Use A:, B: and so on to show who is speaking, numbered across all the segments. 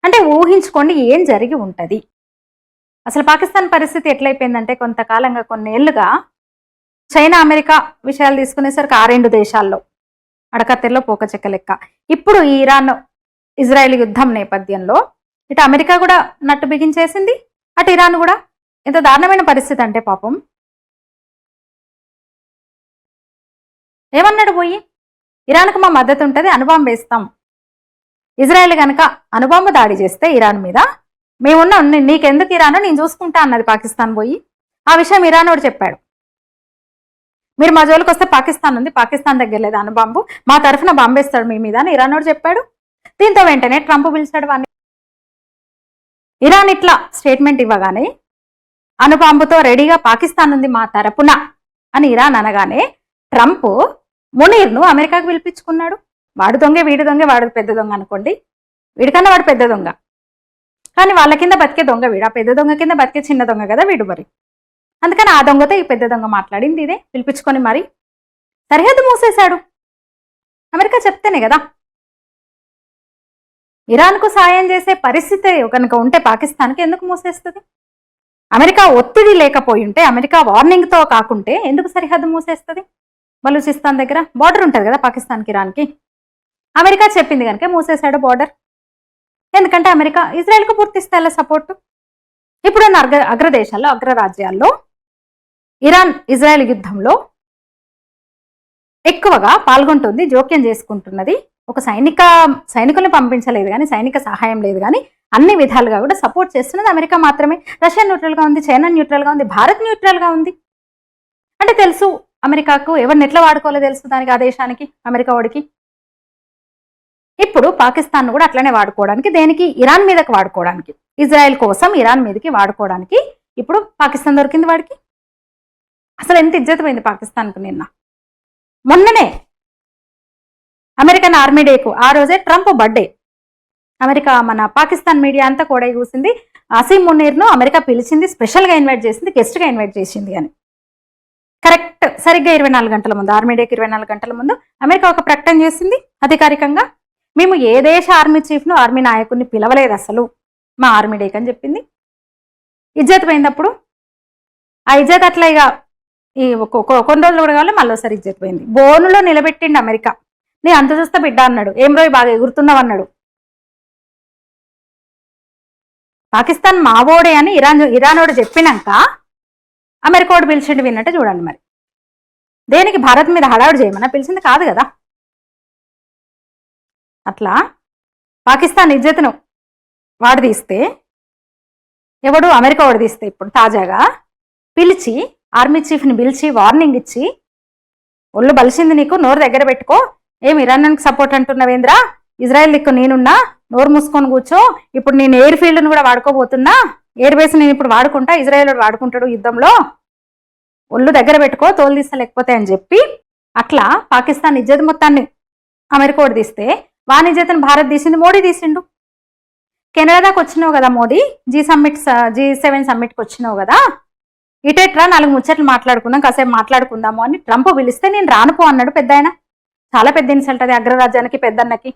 A: అంటే ఊహించుకోండి ఏం జరిగి ఉంటుంది. అసలు పాకిస్తాన్ పరిస్థితి ఎట్లయిపోయిందంటే కొంతకాలంగా కొన్నేళ్లుగా చైనా అమెరికా విషయాలు తీసుకునేసరికి ఆ రెండు దేశాల్లో అడకత్తెల్లో పోకచెక్క లెక్క. ఇప్పుడు ఈ ఇరాన్ ఇజ్రాయెల్ యుద్ధం నేపథ్యంలో ఇటు అమెరికా కూడా నట్టు బిగించేసింది, అటు ఇరాన్ కూడా. ఎంత దారుణమైన పరిస్థితి అంటే పాపం. ఏమన్నాడు పోయి, ఇరాన్కు మా మద్దతు ఉంటుంది, అణుబాంబు వేస్తాం, ఇజ్రాయెల్ కనుక అణుబాంబు దాడి చేస్తే ఇరాన్ మీద మేమున్నాం, నీకెందుకు ఇరాన్, నేను చూసుకుంటా అన్నది పాకిస్తాన్ పోయి. ఆ విషయం ఇరాన్ వాడు చెప్పాడు. మీరు మా జోలికి వస్తే పాకిస్తాన్ ఉంది, పాకిస్తాన్ దగ్గర లేదు అణుబాంబు, మా తరఫున బాంబేస్తాడు మీ మీద అని ఇరాన్ వాడు చెప్పాడు. దీంతో వెంటనే ట్రంప్ పిలిచాడు వాడిని. ఇరాన్ ఇట్లా స్టేట్మెంట్ ఇవ్వగానే అణుబాంబుతో రెడీగా పాకిస్తాన్ ఉంది మా తరపున అని ఇరాన్ అనగానే ట్రంప్ మునీర్ను అమెరికాకు పిలిపించుకున్నాడు. వాడు దొంగే, వీడి దొంగే, వాడు పెద్ద దొంగ అనుకోండి, వీడికన్నా వాడు పెద్ద దొంగ, కానీ వాళ్ళ కింద బతికే దొంగ వీడు. ఆ పెద్ద దొంగ కింద బతికే చిన్న దొంగ కదా వీడు. మరి అందుకని ఆ దొంగతో ఈ పెద్ద దొంగ మాట్లాడింది ఇదే, పిలిపించుకొని మరి సరిహద్దు మూసేశాడు. అమెరికా చెప్తేనే కదా. ఇరాన్కు సాయం చేసే పరిస్థితి కనుక ఉంటే పాకిస్తాన్కి ఎందుకు మూసేస్తుంది? అమెరికా ఒత్తిడి లేకపోయి ఉంటే, అమెరికా వార్నింగ్తో కాకుంటే ఎందుకు సరిహద్దు మూసేస్తుంది? బలూచిస్తాన్ దగ్గర బార్డర్ ఉంటుంది కదా పాకిస్తాన్కి ఇరాన్కి. అమెరికా చెప్పింది కనుక మూసేశాడు బార్డర్. ఎందుకంటే అమెరికా ఇజ్రాయెల్కు పూర్తి స్థాయిలో సపోర్టు. ఇప్పుడున్న అగ్రదేశాల్లో, అగ్రరాజ్యాల్లో ఇరాన్ ఇజ్రాయెల్ యుద్ధంలో ఎక్కువగా పాల్గొంటుంది, జోక్యం చేసుకుంటున్నది. ఒక సైనికుల్ని పంపించలేదు కానీ, సైనిక సహాయం లేదు కానీ, అన్ని విధాలుగా కూడా సపోర్ట్ చేస్తున్నది అమెరికా మాత్రమే. రష్యా న్యూట్రల్గా ఉంది, చైనా న్యూట్రల్గా ఉంది, భారత్ న్యూట్రల్గా ఉంది. అంటే తెలుసు అమెరికాకు ఎవరిని ఎట్లా వాడుకోవాలో తెలుసు దానికి, ఆ దేశానికి, అమెరికా వాడికి. ఇప్పుడు పాకిస్తాన్ కూడా అట్లనే వాడుకోవడానికి, దేనికి, ఇరాన్ మీదకి వాడుకోవడానికి, ఇజ్రాయెల్ కోసం ఇరాన్ మీదకి వాడుకోవడానికి ఇప్పుడు పాకిస్తాన్ దొరికింది వాడికి. అసలు ఎంత ఇజ్జత్ పోయింది పాకిస్తాన్కు. మొన్ననే అమెరికన్ ఆర్మీ డేకు, ఆ రోజే ట్రంప్ బర్త్డే, అమెరికా మన పాకిస్తాన్ మీడియా అంతా కూడా చూసింది. అసీం మునీర్ను అమెరికా పిలిచింది, స్పెషల్గా ఇన్వైట్ చేసింది, గెస్ట్గా ఇన్వైట్ చేసింది అని. కరెక్ట్ సరిగ్గా 24 గంటల ముందు, ఆర్మీ డేకి 24 గంటల ముందు అమెరికా ఒక ప్రకటన చేసింది అధికారికంగా. మేము ఏ దేశ ఆర్మీ చీఫ్ను, ఆర్మీ నాయకుడిని పిలవలేదు అసలు మా ఆర్మీ డేకి అని చెప్పింది. ఇజ్జత్ పోయింది అప్పుడు. ఆ ఇజ్జత్ అట్లా ఇక ఈ కొన్ని రోజులు కూడా కావాలి, మళ్ళీ ఒకసారి ఇజ్జత్ పోయింది. బోనులో నిలబెట్టిండి అమెరికా. నీ అంత చూస్తే బిడ్డ అన్నాడు, ఏం రోజు బాగా ఎగురుతున్నావు అన్నాడు. పాకిస్తాన్ మావోడే అని ఇరానోడు చెప్పినాక అమెరికాడు పిలిచిండు విన్నట్టు చూడండి. మరి దేనికి భారత్ మీద హడావుడు చేయమన్నా పిలిచింది కాదు కదా. అట్లా పాకిస్తాన్ ఇజ్జత్ను వాడు తీస్తే, ఎవడు అమెరికా వాడు తీస్తే, ఇప్పుడు తాజాగా పిలిచి ఆర్మీ చీఫ్ని పిలిచి వార్నింగ్ ఇచ్చి, ఒళ్ళు బలిసింది నీకు, నోరు దగ్గర పెట్టుకో, ఏం ఇరాన్కి సపోర్ట్ అంటున్నావేంద్రా, ఇజ్రాయెల్ దిక్కు నేనున్నా, నోరు మూసుకొని కూర్చో, ఇప్పుడు నేను ఎయిర్ ఫీల్డ్ను కూడా వాడుకోబోతున్నా, ఎయిర్ బేస్ నేను ఇప్పుడు వాడుకుంటా, ఇజ్రాయెల్ వాడుకుంటాడు యుద్ధంలో, ఒళ్ళు దగ్గర పెట్టుకో, తోలు తీస్తా లేకపోతే అని చెప్పి అట్లా పాకిస్తాన్ ఇజ్జత్ మొత్తాన్ని అమెరికా వాడు తీస్తే, వాని ఇజ్జత్ని భారత్ తీసింది, మోడీ తీసిండు. కెనడాకి వచ్చినావు కదా మోదీ, G7 సమ్మిట్కి వచ్చినావు కదా, ఇటెట్రా 4 ముచ్చట్లు మాట్లాడుకుందాం, కాసేపు మాట్లాడుకుందాము అని ట్రంప్ పిలిస్తే నేను రానుపో అన్నాడు పెద్ద ఆయన. చాలా పెద్ద ఇన్సల్ట్ అది అగ్రరాజ్యానికి, పెద్దన్నకి.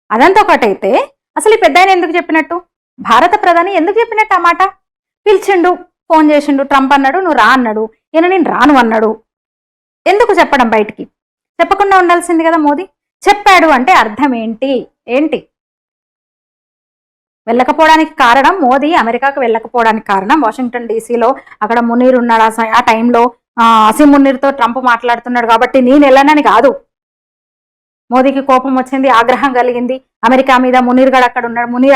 A: అదంతా ఒకటైతే అసలు ఈ పెద్ద ఆయన ఎందుకు చెప్పినట్టు, భారత ప్రధాని ఎందుకు చెప్పినట్టు ఆ మాట? పిలిచిండు, ఫోన్ చేసిండు, ట్రంప్ అన్నాడు నువ్వు రా అన్నాడు, ఈయన నేను రాను అన్నాడు. ఎందుకు చెప్పడం బయటికి? చెప్పకుండా ఉండాల్సింది కదా మోదీ. చెప్పాడు అంటే అర్థం ఏంటి? వెళ్ళకపోవడానికి కారణం, మోదీ అమెరికాకు వెళ్ళకపోవడానికి కారణం, వాషింగ్టన్ డీసీలో అక్కడ మునీర్ ఉన్నాడు, ఆ టైంలో అసీం మునీర్తో ట్రంప్ మాట్లాడుతున్నాడు కాబట్టి నేను వెళ్ళనని కాదు. మోదీకి కోపం వచ్చింది, ఆగ్రహం కలిగింది అమెరికా మీద, మునీర్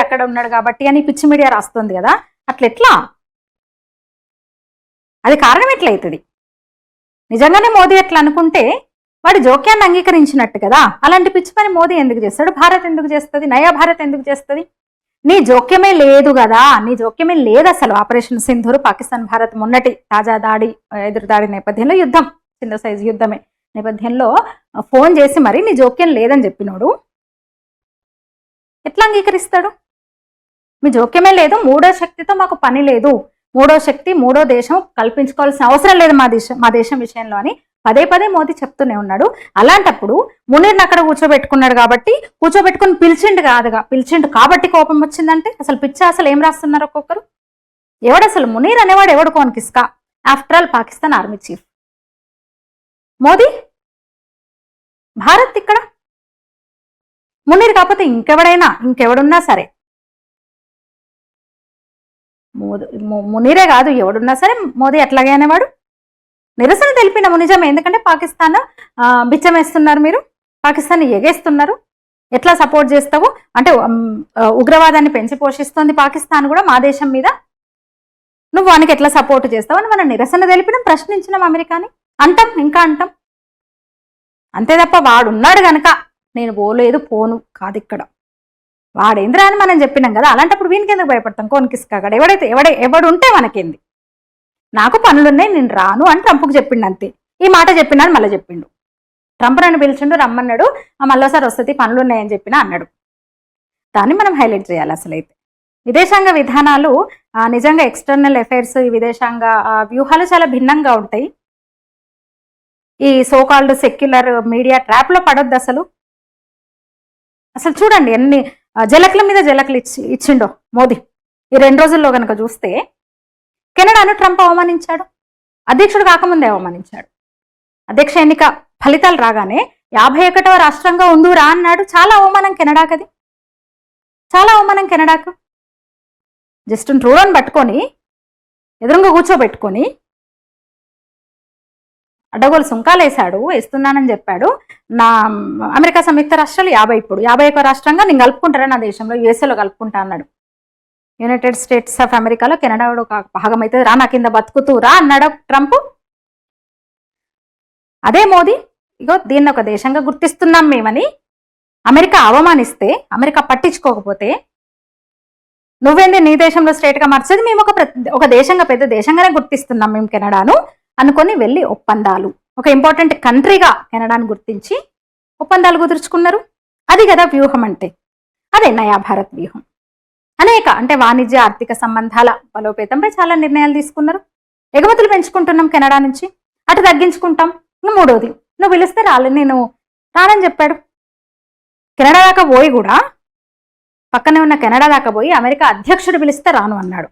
A: అక్కడ ఉన్నాడు కాబట్టి అని పిచ్చి మీడియా రాస్తుంది కదా. అట్లెట్లా? అది కారణం ఎట్లయితుంది? నిజంగానే మోదీ ఎట్లా అనుకుంటే వాడి జోక్యాన్ని అంగీకరించినట్టు కదా. అలాంటి పిచ్చి పని మోదీ ఎందుకు చేస్తాడు, భారత్ ఎందుకు చేస్తుంది, నయా భారత్ ఎందుకు చేస్తుంది? నీ జోక్యమే లేదు కదా, నీ జోక్యమే లేదు అసలు. ఆపరేషన్ సింధూర్, పాకిస్తాన్ భారత్ మొన్నటి తాజా ఎదురు దాడి నేపథ్యంలో, యుద్ధం చిన్న సైజు యుద్ధమే నేపథ్యంలో ఫోన్ చేసి మరి నీ జోక్యం లేదని చెప్పినోడు ఎట్లా అంగీకరిస్తాడు? మీ జోక్యమే లేదు, మూడో శక్తితో మాకు పని లేదు, మూడో శక్తి, మూడో దేశం కల్పించుకోవాల్సిన అవసరం లేదు మా దేశం విషయంలో అని పదే పదే మోదీ చెప్తూనే ఉన్నాడు. అలాంటప్పుడు మునీర్ని అక్కడ కూర్చోబెట్టుకున్నాడు కాబట్టి, కూర్చోబెట్టుకుని పిలిచిండు కాబట్టి కోపం వచ్చిందంటే అసలు పిచ్చా? అసలు ఏం రాస్తున్నారు ఒక్కొక్కరు? ఎవడు అసలు మునీర్ అనేవాడు ఎవడు కోన్కిస్కా? After all Pakistan army chief. Modi Bharat ఇక్కడ. మునీర్ కాకపోతే ఇంకెవడున్నా సరే, మునీరే కాదు ఎవడున్నా సరే మోదీ అట్లాగే అనేవాడు. నిరసన తెలిపిన నిజమే. ఎందుకంటే పాకిస్తాన్ బిచ్చమేస్తున్నారు, మీరు పాకిస్తాన్ ఎగేస్తున్నారు, ఎట్లా సపోర్ట్ చేస్తావు అంటే ఉగ్రవాదాన్ని పెంచి పోషిస్తుంది పాకిస్తాన్ కూడా మా దేశం మీద, నువ్వు వానికి ఎట్లా సపోర్ట్ చేస్తావు అని మనం నిరసన తెలిపినాం, ప్రశ్నించినాం అమెరికాని. ఇంకా అంటాం అంతే తప్ప వాడున్నాడు గనక నేను పోను కాదు. ఇక్కడ వాడేంద్రా అని మనం చెప్పినాం కదా. అలాంటప్పుడు వీనికి ఎందుకు భయపడతాం? కోన్కిస్కాడు ఎవడు ఉంటే మనకేంది, నాకు పనులున్నాయి నేను రాను అని ట్రంప్కి చెప్పిండు అంతే. ఈ మాట చెప్పినాడు మళ్ళీ చెప్పిండు. ట్రంప్ నన్ను పిలిచిండు, రమ్మన్నాడు, మళ్ళీసారి వస్తుంది పనులున్నాయని చెప్పినా అన్నాడు. దాన్ని మనం హైలైట్ చేయాలి. అసలైతే విదేశాంగ విధానాలు నిజంగా ఎక్స్టర్నల్ అఫైర్స్, ఈ విదేశాంగ వ్యూహాలు చాలా భిన్నంగా ఉంటాయి. ఈ సోకాల్డ్ సెక్యులర్ మీడియా ట్రాప్లో పడొద్దు అసలు. చూడండి ఎన్ని జలకుల మీద జలకులు ఇచ్చిండో మోదీ. ఈ 2 రోజుల్లో కనుక చూస్తే కెనడాను ట్రంప్ అవమానించాడు, అధ్యక్షుడు కాకముందే అవమానించాడు. అధ్యక్ష ఎన్నిక ఫలితాలు రాగానే 51వ రాష్ట్రంగా ఉండురా అన్నాడు. చాలా అవమానం కెనడాకది, చాలా అవమానం కెనడాకు. జస్టిన్ ట్రూడోని పట్టుకొని ఎదురుగా కూర్చోబెట్టుకొని అడ్డగోలు సుంకాలు వేస్తున్నానని చెప్పాడు. నా అమెరికా సంయుక్త రాష్ట్రాలు 50, ఇప్పుడు 51వ రాష్ట్రంగా నేను కలుపుకుంటారా నా దేశంలో, యుఎస్ఏలో కలుపుకుంటా అన్నాడు. యునైటెడ్ స్టేట్స్ ఆఫ్ అమెరికాలో కెనడా ఒక భాగం అయితే రా, నా కింద బతుకుతూ రా అన్నాడు ట్రంప్. అదే మోదీ ఇగో దీన్ని ఒక దేశంగా గుర్తిస్తున్నాం మేమని అమెరికా అవమానిస్తే, అమెరికా పట్టించుకోకపోతే, నువ్వేంది నీ దేశంలో స్టేట్గా మార్చేది, మేము ఒక దేశంగా పెద్ద దేశంగానే గుర్తిస్తున్నాం మేము కెనడాను అనుకొని వెళ్ళి ఒప్పందాలు, ఒక ఇంపార్టెంట్ కంట్రీగా కెనడాను గుర్తించి ఒప్పందాలు కుదుర్చుకున్నారు. అది కదా వ్యూహం అంటే, అదే నయా భారత్ వ్యూహం. అంటే వాణిజ్య ఆర్థిక సంబంధాల బలోపేతంపై చాలా నిర్ణయాలు తీసుకున్నారు. ఎగుమతులు పెంచుకుంటున్నాం కెనడా నుంచి, అటు తగ్గించుకుంటాం. ఇంకా 3వది నువ్వు పిలిస్తే నేను రానని చెప్పాడు. కెనడా దాకా పోయి కూడా, పక్కనే ఉన్న కెనడా దాకా పోయి అమెరికా అధ్యక్షుడు పిలిస్తే రాను అన్నాడు.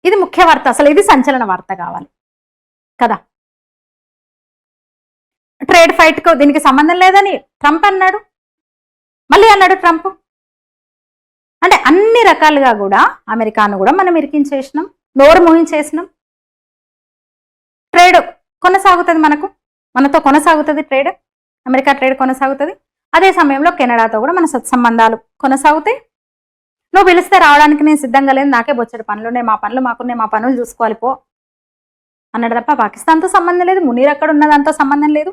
A: ఇది ముఖ్య వార్త, అసలు ఇది సంచలన వార్త కావాలి కదా. ట్రేడ్ ఫైట్కు దీనికి సంబంధం లేదని ట్రంప్ అన్నాడు, మళ్ళీ అన్నాడు ట్రంప్. అంటే అన్ని రకాలుగా కూడా అమెరికాను కూడా మనం ఇరికించేసినాం, నోరు మూయించేసినాం. ట్రేడ్ కొనసాగుతుంది, మనతో కొనసాగుతుంది ట్రేడ్, అమెరికా ట్రేడ్ కొనసాగుతుంది. అదే సమయంలో కెనడాతో కూడా మన సత్సంబంధాలు కొనసాగుతాయి. నువ్వు పిలిస్తే రావడానికి నేను సిద్ధంగా లేదు, నాకే బొచ్చడు పనులున్నాయి, మా పనులు మాకున్నాయి, మా పనులు చూసుకోవాలి పో అన్నాడు తప్ప పాకిస్తాన్తో సంబంధం లేదు, మునీర్ అక్కడ ఉన్న దాంతో సంబంధం లేదు.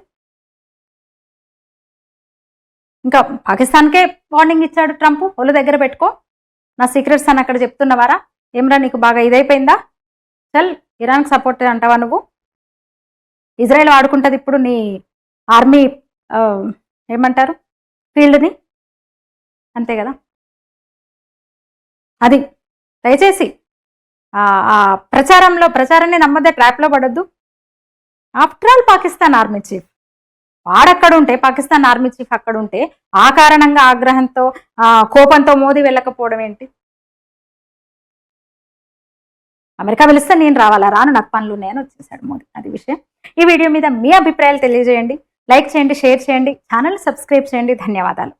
A: ఇంకా పాకిస్తాన్కే వార్నింగ్ ఇచ్చాడు ట్రంప్, ఒళ్ళు దగ్గర పెట్టుకో, నా సీక్రెట్స్ అని అక్కడ చెప్తున్నవారా, ఏమ్రా నీకు బాగా ఇదైపోయిందా, చల్ ఇరాన్కి సపోర్ట్ అంటావా నువ్వు, ఇజ్రాయెల్ వాడుకుంటుంది ఇప్పుడు నీ ఆర్మీ ఏమంటారు ఫీల్డ్ని, అంతే కదా. అది దయచేసి ఆ ప్రచారాన్ని నమ్మదే, ట్రాప్లో పడొద్దు. After all Pakistan army chief వాడక్కడుంటే, పాకిస్తాన్ ఆర్మీ చీఫ్ అక్కడ ఉంటే, ఆ కారణంగా ఆగ్రహంతో కోపంతో మోదీ వెళ్ళకపోవడం ఏంటి? అమెరికా పిలిస్తే నేను రావాలా, రాను, నాకు పనులు ఉన్నాయని వచ్చేసాడు మోదీ. అది విషయం. ఈ వీడియో మీద మీ అభిప్రాయాలు తెలియజేయండి, లైక్ చేయండి, షేర్ చేయండి, ఛానల్ సబ్స్క్రైబ్ చేయండి. ధన్యవాదాలు.